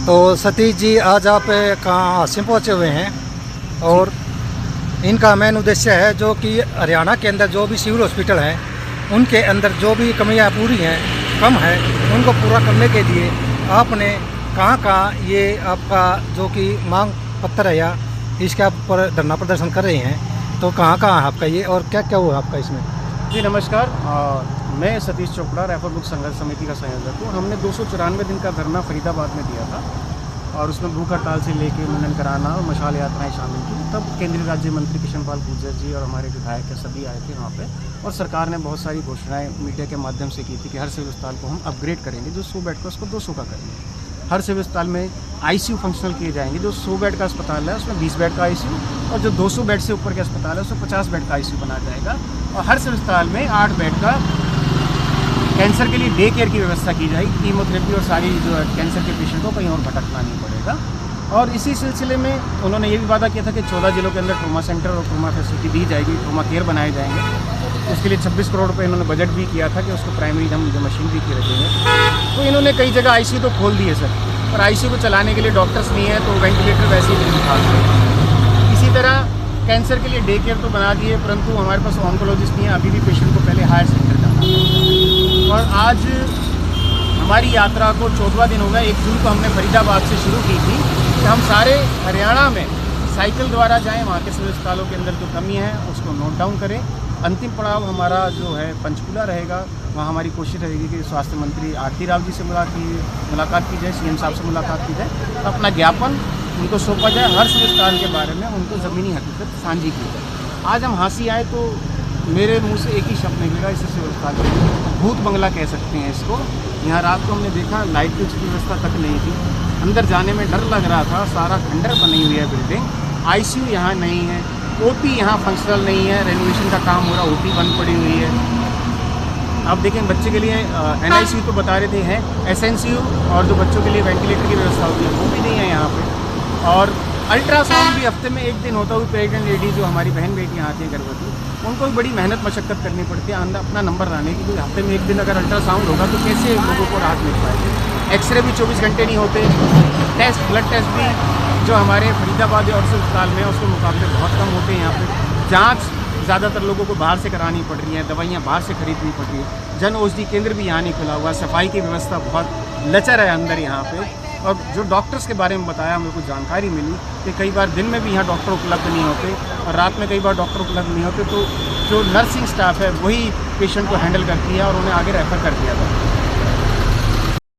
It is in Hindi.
तो सतीश जी, आज आप कहाँ हासिम पहुँचे हुए हैं और इनका मेन उद्देश्य है जो कि हरियाणा के अंदर जो भी सिविल हॉस्पिटल हैं उनके अंदर जो भी कमियां पूरी हैं, कम है, उनको पूरा करने के लिए आपने कहाँ ये आपका जो कि मांग पत्र है या इसके आप पर धरना प्रदर्शन कर रहे हैं, तो कहाँ है आपका ये और क्या क्या हुआ आपका इसमें? जी नमस्कार, मैं सतीश चोपड़ा रेफर बुक संघर्ष समिति का संयोजक हूँ। हमने 294 दिन का धरना फरीदाबाद में दिया था और उसमें भूख हड़ताल से लेके मुंडन कराना और मशाल यात्राएं शामिल की। तब केंद्रीय राज्य मंत्री कृष्ण पाल गुर्जर जी और हमारे विधायक सभी आए थे वहाँ पे, और सरकार ने बहुत सारी घोषणाएं मीडिया के माध्यम से की थी कि हर सिविल अस्पताल को हम अपग्रेड करेंगे, जो 100 बेड का उसको 200 का करेंगे। हर सिविल अस्पताल में आईसीयू फंक्शनल किए जाएंगे। जो 100 बेड का अस्पताल है उसमें 20 बेड का आईसीयू, और जो 200 बेड से ऊपर के अस्पताल है उसमें 50 बेड का आईसीयू बना जाएगा। और हर सिविल अस्पताल में 8 बेड का कैंसर के लिए डे केयर की व्यवस्था की जाएगी। कीमोथेरेपी और सारी जो कैंसर के पेशेंट को कहीं और भटकना नहीं पड़ेगा। और इसी सिलसिले में उन्होंने ये भी वादा किया था कि 14 जिलों के अंदर ट्रोमा सेंटर और ट्रोमा फैसिलिटी दी जाएगी, ट्रोमा केयर बनाए जाएंगे। उसके लिए 26 करोड़ रुपये इन्होंने बजट भी किया था कि उसको प्राइमरी हम जो मशीनरी की रखेंगे। तो इन्होंने कई जगह आईसीयू तो खोल दिए सर, और आईसीयू को चलाने के लिए डॉक्टर्स नहीं है, तो वेंटिलेटर वैसे ही नहीं निकालते। इसी तरह कैंसर के लिए डे केयर तो बना दिए, परंतु हमारे पास ऑन्कोलॉजिस्ट नहीं है। अभी भी पेशेंट को पहले हायर सेंटर जाना है। और आज हमारी यात्रा को 14वां दिन हो गया। 1 जून को हमने फरीदाबाद से शुरू की थी कि हम सारे हरियाणा में साइकिल द्वारा जाएं, वहाँ के सिविल अस्पतालों के अंदर जो कमी है उसको नोट डाउन करें। अंतिम पड़ाव हमारा जो है पंचकूला रहेगा। वहाँ हमारी कोशिश रहेगी कि स्वास्थ्य मंत्री आरती राव जी से मुलाकात की जाए, सीएम साहब से मुलाकात की जाए, अपना ज्ञापन उनको सौंपा जाए, हर सिविल अस्पताल के बारे में उनको ज़मीनी हकीकत साझी की जाए। आज हम हंसी आए तो मेरे मुंह से एक ही शब्द निकलेगा, इसे सिविल अस्पताल में भूत बंगला कह सकते हैं इसको। यहाँ रात को हमने देखा लाइट की उसकी व्यवस्था तक नहीं थी, अंदर जाने में डर लग रहा था। सारा खंडर बनी हुई है बिल्डिंग, आईसीयू यहाँ नहीं है, ओटी यहाँ फंक्शनल नहीं है, रेनोवेशन का काम हो रहा, ओटी बंद पड़ी हुई है। आप देखें बच्चे के लिए एनआईसीयू तो बता रहे थे हैं, एसएनसीयू और जो बच्चों के लिए वेंटिलेटर की व्यवस्था होती है वो भी नहीं है यहाँ पे। और अल्ट्रासाउंड भी हफ्ते में 1 दिन होता हुआ प्रेग्नेंट लेडी जो हमारी बहन बेटियाँ आती हैं गर्भवती, उनको भी बड़ी मेहनत मशक्कत करनी पड़ती है अपना नंबर लाने की। क्योंकि हफ्ते में 1 दिन अगर अल्ट्रासाउंड होगा तो कैसे लोगों को राहत मिल पाएगी। एक्सरे भी 24 घंटे नहीं होते, टेस्ट ब्लड टेस्ट भी जो हमारे फरीदाबाद और अस्पताल में उसके मुकाबले बहुत कम होते हैं। यहाँ पे जाँच ज़्यादातर लोगों को बाहर से करानी पड़ रही है, दवाइयाँ बाहर से खरीदनी पड़ रही है। जन औषधि केंद्र भी यहाँ नहीं खुला हुआ, सफाई की व्यवस्था बहुत लचर है अंदर यहाँ पे। और जो डॉक्टर्स के बारे में बताया मेरे को जानकारी मिली कि कई बार दिन में भी यहाँ डॉक्टर उपलब्ध नहीं होते और रात में कई बार डॉक्टर उपलब्ध नहीं होते, तो जो नर्सिंग स्टाफ है वही पेशेंट को हैंडल करती है और उन्हें आगे रेफ़र कर दिया था।